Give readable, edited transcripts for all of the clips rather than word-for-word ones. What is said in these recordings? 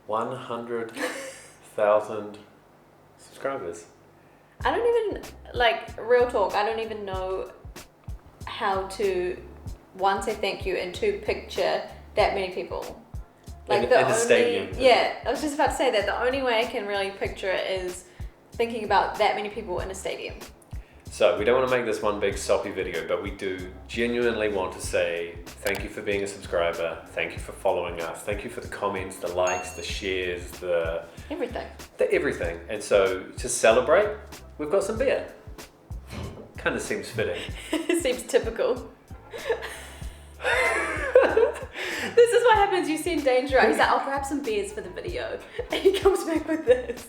100,000 subscribers. I don't even, real talk, I don't even know how to, one, say thank you, and two, picture that many people. In a stadium. Yeah, I was just about to say that the only way I can really picture it is thinking about that many people in a stadium. So we don't want to make this one big soppy video, but we do genuinely want to say thank you for being a subscriber, thank you for following us, thank you for the comments, the likes, the shares, the everything. And so to celebrate, we've got some beer. Kind of seems fitting. It seems typical. This is what happens, you send Danger out, he's like, I'll grab some beers for the video. And he comes back with this.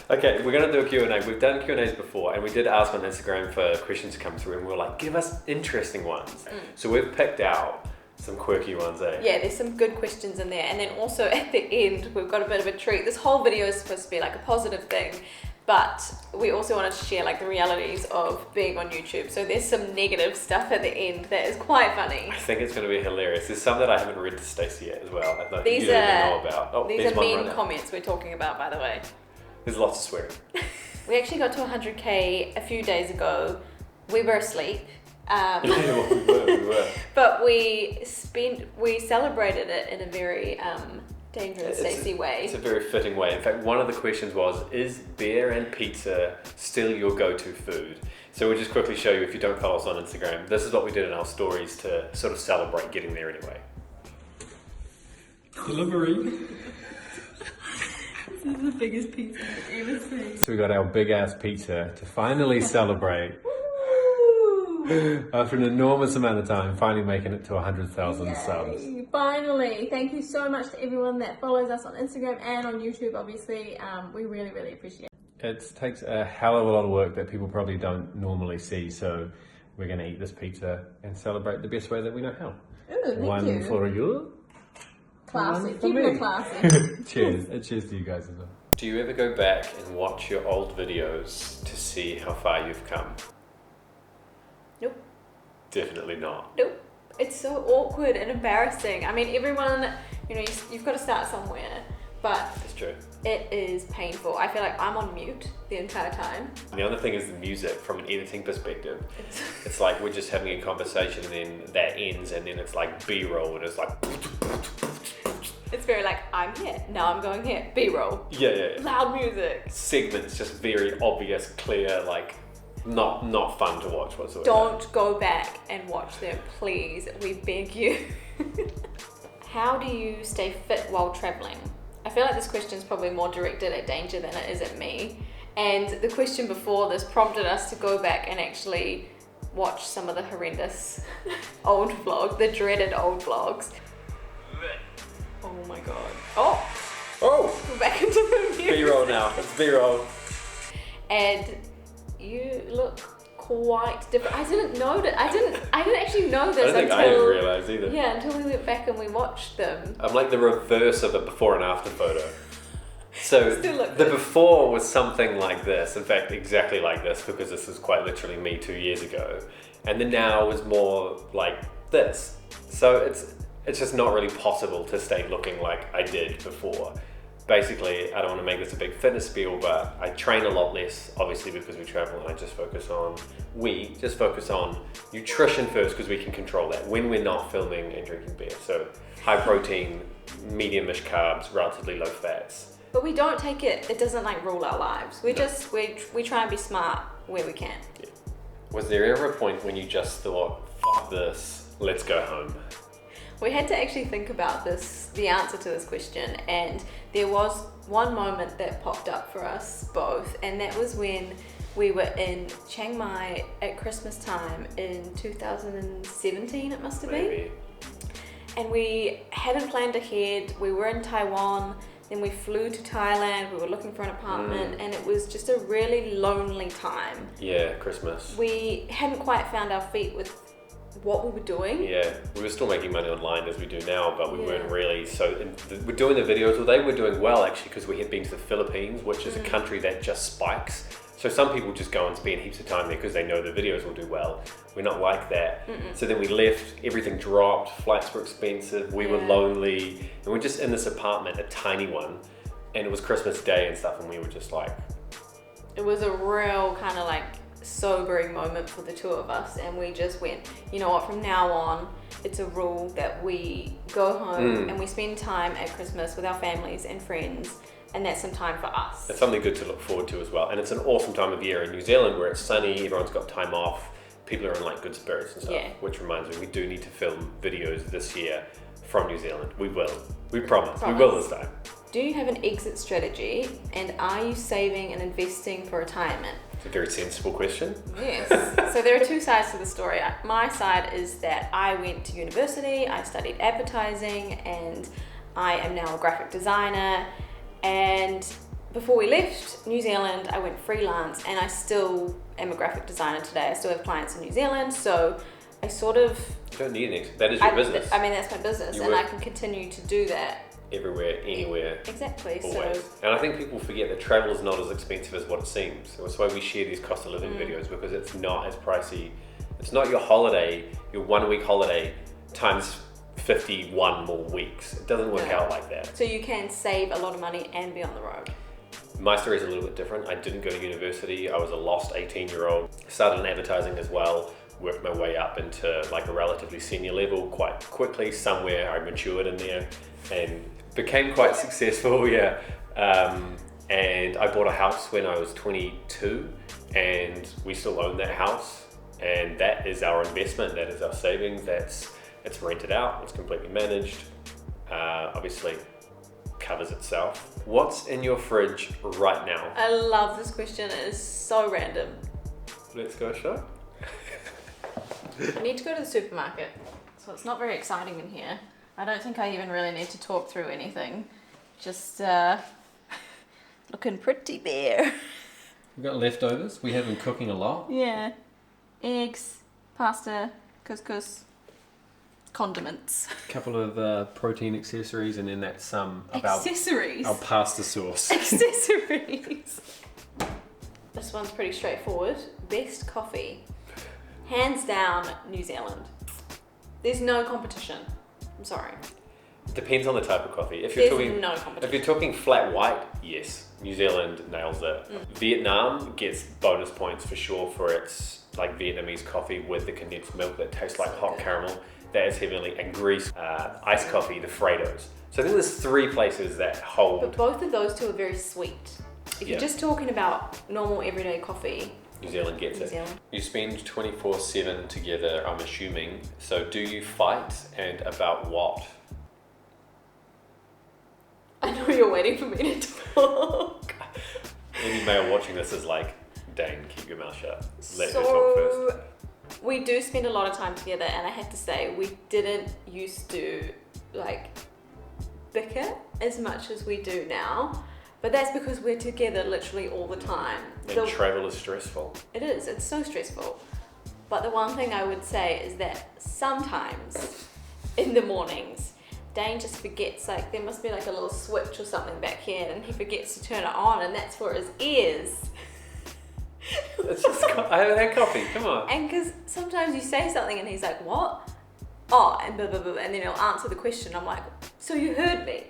Okay, we're gonna do a Q&A. We've done Q&As before, and we did ask on Instagram for questions to come through, and we were like, give us interesting ones. So we've picked out some quirky ones, eh? Yeah, there's some good questions in there. And then also at the end, we've got a bit of a treat. This whole video is supposed to be like a positive thing, but we also wanted to share like the realities of being on YouTube. So there's some negative stuff at the end that is quite funny. I think it's going to be hilarious. There's some that I haven't read to Stacey yet as well. I These you don't even know about. Oh, these are mean comments we're talking about, by the way. There's lots of swearing. We actually got to 100k a few days ago. We were asleep. Yeah, we were. But we celebrated it in a very dangerous, Stacey way. It's a very fitting way. In fact, one of the questions was, is beer and pizza still your go-to food? So we'll just quickly show you, if you don't follow us on Instagram, this is what we did in our stories to sort of celebrate getting there anyway. Delivery. This is the biggest pizza I've ever seen. So we got our big ass pizza to finally celebrate. After an enormous amount of time, finally making it to 100,000 subs. Finally! Thank you so much to everyone that follows us on Instagram and on YouTube, obviously. We really, really appreciate it. It takes a hell of a lot of work that people probably don't normally see, so we're going to eat this pizza and celebrate the best way that we know how. Ooh, thank one you. For you. Classy. Keep it classy. Cheers. And cheers to you guys as well. Do you ever go back and watch your old videos to see how far you've come? Nope. Definitely not. Nope. It's so awkward and embarrassing. I mean, everyone, you've got to start somewhere, but That's true. it is painful. I feel like I'm on mute the entire time. And the other thing is the music from an editing perspective. It's like we're just having a conversation and then that ends and then it's like B-roll and it's like... It's very like, I'm here, now I'm going here, B-roll. Yeah. Loud music. Segments just very obvious, clear, like not fun to watch whatsoever. Don't go back and watch them, please. We beg you. How do you stay fit while traveling? I feel like this question is probably more directed at Danger than it is at me. And the question before this prompted us to go back and actually watch some of the horrendous old vlogs, the dreaded old vlogs. Oh my god. Oh! We're back into the music. B-roll now. It's B-roll. And you look quite different. I didn't know that. I didn't actually know this I didn't realise either. Yeah, until we went back and we watched them. I'm like the reverse of a before and after photo. So the good. before was something like this. In fact, exactly like this, because this is quite literally me 2 years ago. And the now was more like this. So it's just not really possible to stay looking like I did before. Basically, I don't want to make this a big fitness spiel, but I train a lot less, obviously, because we travel, and we just focus on nutrition first, because we can control that when we're not filming and drinking beer. So high protein, medium-ish carbs, relatively low fats. But we don't take it doesn't like rule our lives. We try and be smart where we can. Yeah. Was there ever a point when you just thought, fuck this, let's go home? We had to actually think about the answer to this question, and there was one moment that popped up for us both, and that was when we were in Chiang Mai at Christmas time in 2017, it must have been. And we hadn't planned ahead. We were in Taiwan, then we flew to Thailand, we were looking for an apartment, and it was just a really lonely time. Yeah, Christmas. We hadn't quite found our feet with what we were doing. Yeah, we were still making money online as we do now, but we weren't really. So we're doing the videos. Well, they were doing well actually, because we had been to the Philippines, which is a country that just spikes So some people just go and spend heaps of time there because they know the videos will do well. We're not like that. So then we left, everything dropped, flights were expensive, we were lonely, and we're just in this apartment, a tiny one, and it was Christmas Day and stuff, and we were just like... It was a real kind of like sobering moment for the two of us, and we just went, you know what, from now on, it's a rule that we go home and we spend time at Christmas with our families and friends, and that's some time for us. It's something good to look forward to as well. And it's an awesome time of year in New Zealand where it's sunny, everyone's got time off, people are in like good spirits and stuff. Which reminds me, we do need to film videos this year from New Zealand. We will. We promise. We will this time. Do you have an exit strategy, and are you saving and investing for retirement? It's a very sensible question. Yes. So there are two sides to the story. My side is that I went to university, I studied advertising, and I am now a graphic designer. And before we left New Zealand, I went freelance, and I still am a graphic designer today. I still have clients in New Zealand, so I sort of... You don't need an exit. That is your business. I mean, that's my business, and I can continue to do that. Everywhere, anywhere. Exactly. Always. So, and I think people forget that travel is not as expensive as what it seems. So that's why we share these cost of living videos, because it's not as pricey. It's not your holiday, your 1 week holiday times 51 more weeks. It doesn't work out like that. So you can save a lot of money and be on the road. My story is a little bit different. I didn't go to university. I was a lost 18-year-old. Started in advertising as well. Worked my way up into like a relatively senior level quite quickly. Somewhere I matured in there and became quite successful, and I bought a house when I was 22, and we still own that house, and that is our investment, that is our savings, it's rented out, it's completely managed, obviously covers itself. What's in your fridge right now? I love this question, it is so random. Let's go show. I need to go to the supermarket, so it's not very exciting in here. I don't think I even really need to talk through anything. Just looking pretty bare. We've got leftovers. We have been cooking a lot. Yeah. Eggs, pasta, couscous, condiments. A couple of protein accessories, and then that's some Accessories? our pasta sauce. Accessories. This one's pretty straightforward. Best coffee. Hands down, New Zealand. There's no competition. I'm sorry. Depends on the type of coffee. If There's you're talking, no competition. if you're talking flat white, yes, New Zealand nails it. Vietnam gets bonus points for sure for its like Vietnamese coffee with the condensed milk that tastes like hot caramel. That is heavenly. And Greece, iced coffee, the Fredos. So I think there's 3 places that hold. But both of those two are very sweet. If you're just talking about normal everyday coffee, New Zealand gets New Zealand. You spend 24/7 together, I'm assuming. So do you fight, and about what? I know you're waiting for me to talk. Any male watching this is like, Dane, keep your mouth shut. Let her talk first. We do spend a lot of time together, and I have to say, we didn't used to like bicker as much as we do now. But that's because we're together literally all the time. And travel is stressful. It is, it's so stressful. But the one thing I would say is that sometimes in the mornings, Dane just forgets, like there must be like a little switch or something back here, and he forgets to turn it on, and that's for his ears. It's just, I haven't had coffee, come on. And because sometimes you say something and he's like, what? Oh, and blah, blah, blah, and then he'll answer the question. I'm like, so you heard me?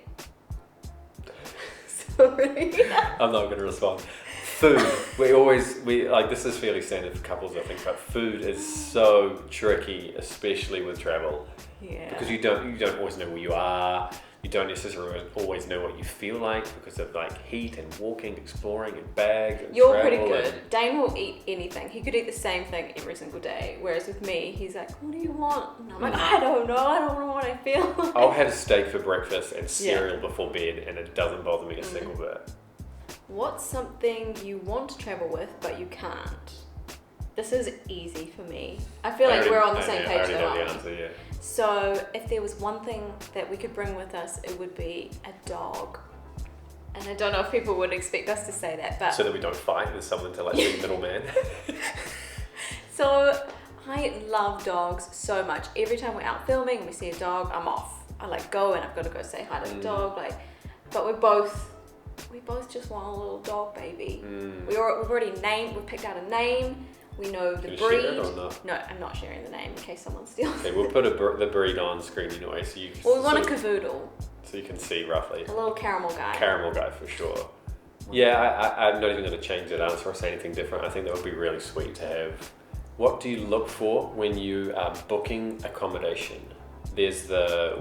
I'm not going to respond. Food. We like, this is fairly standard for couples, I think, but food is so tricky, especially with travel. Yeah. Because you don't always know where you are. You don't necessarily always know what you feel like because of like heat and walking, exploring and bags and You're travel. pretty good. Dane will eat anything. He could eat the same thing every single day. Whereas with me, he's like, what do you want? And I'm like, I don't know. I don't know what I feel like. I'll have steak for breakfast and cereal before bed, and it doesn't bother me a single bit. What's something you want to travel with but you can't? This is easy for me. I feel like we're on the same page I already though, know aren't the we? answer, yeah. So if there was one thing that we could bring with us, it would be a dog. And I don't know if people would expect us to say that, but... So that we don't fight, there's someone to like be the middleman. So I love dogs so much. Every time we're out filming and we see a dog, I'm off. I like go and I've got to go say hi to the dog. Like, but we're both we both just want a little dog baby. Mm. We've already we picked out a name. We know the Can you breed. share it or not? No, I'm not sharing the name in case someone steals Okay, it. we'll put the breed on screen anyway, so you Well, we want a cavoodle, so you can see roughly. a little caramel guy. Caramel guy for sure. Yeah, I'm not even going to change that answer or say anything different. I think that would be really sweet to have. What do you look for when you are booking accommodation? There's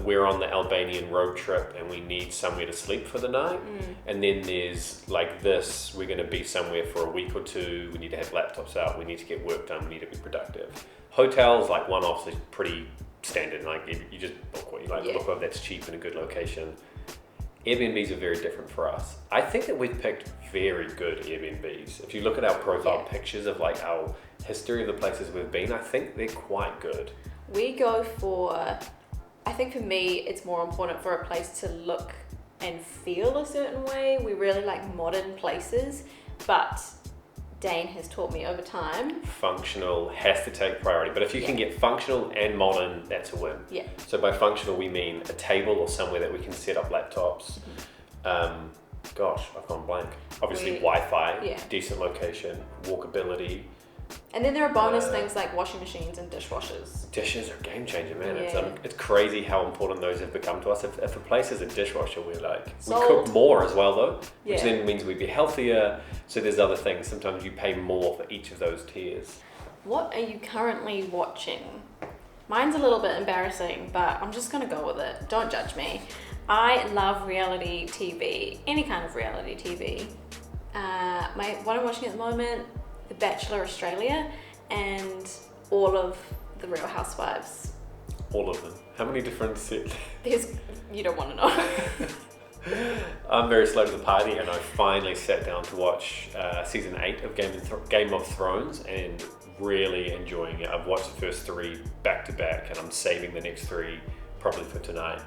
we're on the Albanian road trip and we need somewhere to sleep for the night. And then there's like this, we're going to be somewhere for a week or two. We need to have laptops out. We need to get work done. We need to be productive. Hotels, like one-offs, is pretty standard. Like you just book what you like. Look whether that's cheap in a good location. Airbnbs are very different for us. I think that we've picked very good Airbnbs. If you look at our profile pictures of like our history of the places we've been, I think they're quite good. We go for, I think for me, it's more important for a place to look and feel a certain way. We really like modern places, but Dane has taught me over time. Functional has to take priority, but if you can get functional and modern, that's a win. Yeah. So by functional, we mean a table or somewhere that we can set up laptops. Gosh, I've gone blank. Obviously, Wi-Fi, decent location, walkability. And then there are bonus things like washing machines and dishwashers. Dishes are a game changer, man. It's crazy how important those have become to us. If a place has a dishwasher, we're like, Sold. we cook more as well though, which then means we'd be healthier. So there's other things. Sometimes you pay more for each of those tiers. What are you currently watching? Mine's a little bit embarrassing, but I'm just gonna go with it. Don't judge me. I love reality TV, any kind of reality TV. What I'm watching at the moment, The Bachelor Australia, and all of the Real Housewives. All of them. How many different You don't want to know. I'm very slow to the party, and I finally sat down to watch season 8 of Game of Thrones and really enjoying it. I've watched the first 3 back to back, and I'm saving the next 3 probably for tonight.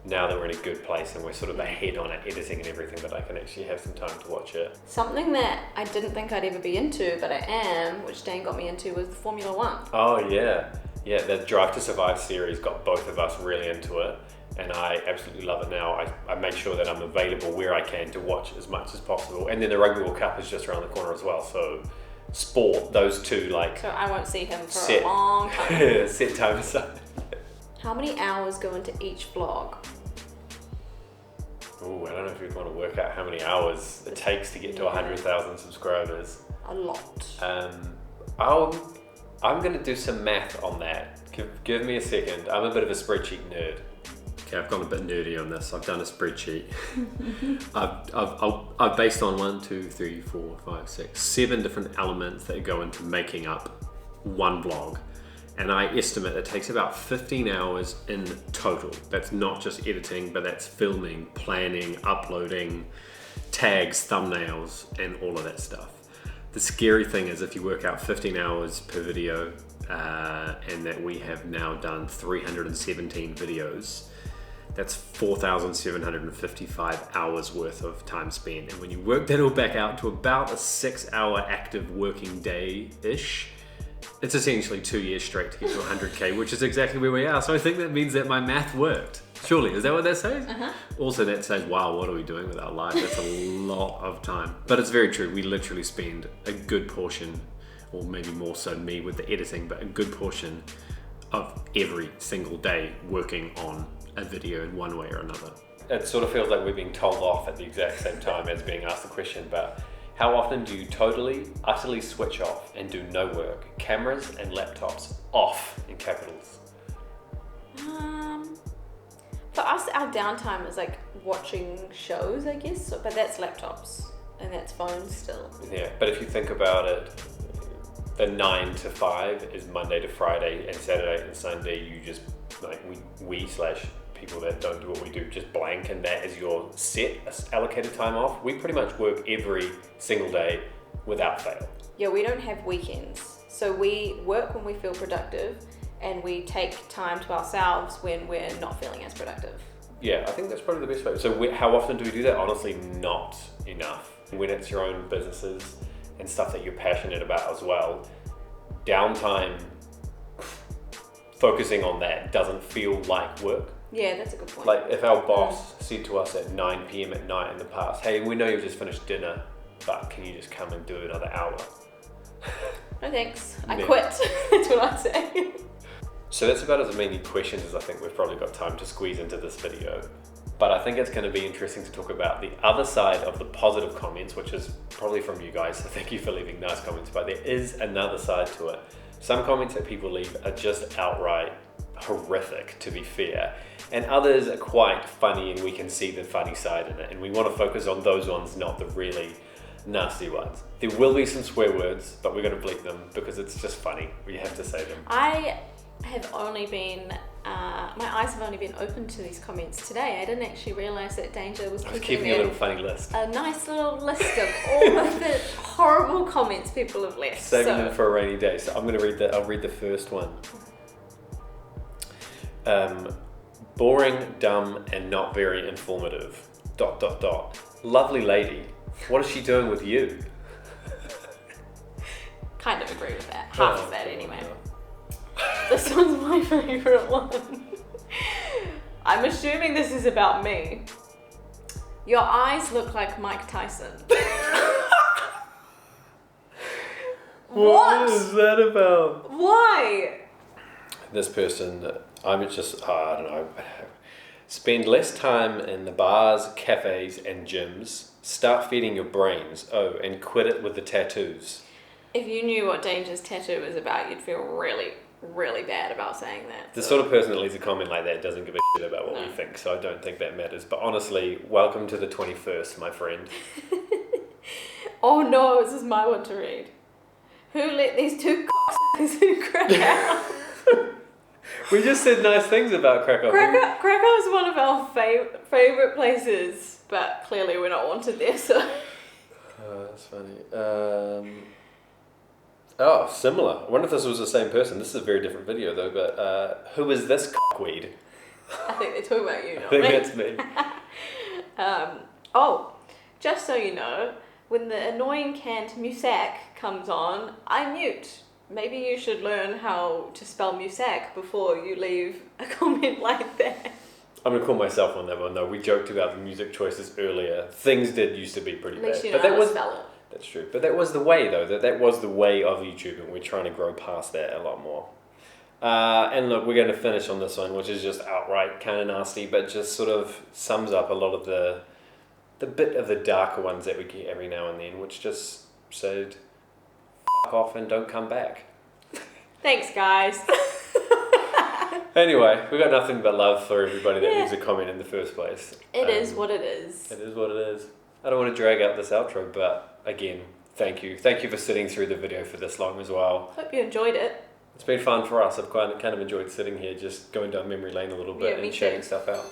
Now that we're in a good place and we're sort of ahead on it, editing and everything, that I can actually have some time to watch it. Something that I didn't think I'd ever be into, but I am, which Dane got me into, was Formula One. Oh yeah. Yeah, the Drive to Survive series got both of us really into it, and I absolutely love it now. I make sure that I'm available where I can to watch as much as possible. And then the Rugby World Cup is just around the corner as well, so sport, those two, like... So I won't see him for a long time. Set time aside. How many hours go into each vlog? Ooh, I don't know if you'd want to work out how many hours it takes to get to 100,000 subscribers. A lot. I'm going to do some math on that. Give me a second. I'm a bit of a spreadsheet nerd. Okay, I've gone a bit nerdy on this. I've done a spreadsheet. I've based on 1, 2, 3, 4, 5, 6, 7 different elements that go into making up one vlog. And I estimate it takes about 15 hours in total. That's not just editing, but that's filming, planning, uploading, tags, thumbnails, and all of that stuff. The scary thing is if you work out 15 hours per video, and that we have now done 317 videos, that's 4,755 hours worth of time spent. And when you work that all back out to about a 6-hour active working day-ish, it's essentially 2 years straight to get to 100K, which is exactly where we are. So I think that means that my math worked. Surely, is that what that says? Also, that says, wow, what are we doing with our life? That's a lot of time. But it's very true. We literally spend a good portion, or maybe more so me with the editing, but a good portion of every single day working on a video in one way or another. It sort of feels like we're being told off at the exact same time as being asked the question, but how often do you utterly switch off and do no work? Cameras and laptops off in capitals. For us, our downtime is like watching shows, I guess, but that's laptops and that's phones still. Yeah, but if you think about it, the 9 to 5 is Monday to Friday, and Saturday and Sunday you just, like, we people that don't do what we do just blank, and that is your set allocated time off. We pretty much work every single day without fail. Yeah, we don't have weekends. So we work when we feel productive, and we take time to ourselves when we're not feeling as productive. Yeah, I think that's probably the best way. So how often do we do that? Honestly, not enough. When it's your own businesses and stuff that you're passionate about as well, downtime, focusing on that doesn't feel like work. Yeah, that's a good point. Like if our boss said to us at 9 p.m. at night in the past, hey, we know you've just finished dinner, but can you just come and do another hour? No thanks. I Yeah. quit. That's what I'd say. So that's about as many questions as I think we've probably got time to squeeze into this video. But I think it's going to be interesting to talk about the other side of the positive comments, which is probably from you guys, so thank you for leaving nice comments, but there is another side to it. Some comments that people leave are just outright horrific, to be fair, and others are quite funny and we can see the funny side in it, and we want to focus on those ones, not the really nasty ones. There will be some swear words, but we're going to bleep them because it's just funny. We have to say them. I have only been, my eyes have only been open to these comments today. I didn't actually realise that Danger was I was keeping a little funny list. a nice little list of all of the horrible comments people have left. Saving them for a rainy day. So I'm going to read I'll read the first one. Boring, dumb, and not very informative. ... Lovely lady. What is she doing with you? Kind of agree with that. Half of that anyway. This one's my favourite one. I'm assuming this is about me. Your eyes look like Mike Tyson. What is that about? Why? This person, I'm just, I don't know. Spend less time in the bars, cafes, and gyms. Start feeding your brains. Oh, and quit it with the tattoos. If you knew what Danger's tattoo is about, you'd feel really, really bad about saying that. The sort of person that leaves a comment like that doesn't give a shit about what we think, so I don't think that matters. But honestly, welcome to the 21st, my friend. Oh no, this is my one to read. Who let these two cocksuckers in Krakow? We just said nice things about Krakow. Krakow is one of our favourite places, but clearly we're not wanted there, so... Oh, that's funny. Oh, similar. I wonder if this was the same person. This is a very different video though, but who is this cockweed? I think they're talking about you, I not think me. that's me. Oh, just so you know, when the annoying canned musak comes on, I mute. Maybe you should learn how to spell musak before you leave a comment like that. I'm going to call myself on that one though. We joked about the music choices earlier. Things did used to be pretty At least bad. you know But that how was to spell it. That's true. But that was the way though. That was the way of YouTube, and we're trying to grow past that a lot more. And look, we're going to finish on this one, which is just outright kind of nasty, but just sort of sums up a lot of the bit of the darker ones that we get every now and then, which just said, "F off and don't come back." Thanks, guys. Anyway, we got nothing but love for everybody that leaves a comment in the first place. It is what it is. It is what it is. I don't want to drag out this outro, but again, thank you. Thank you for sitting through the video for this long as well. Hope you enjoyed it. It's been fun for us. I've kind of enjoyed sitting here, just going down memory lane a little bit Yeah, me and chatting too. stuff out.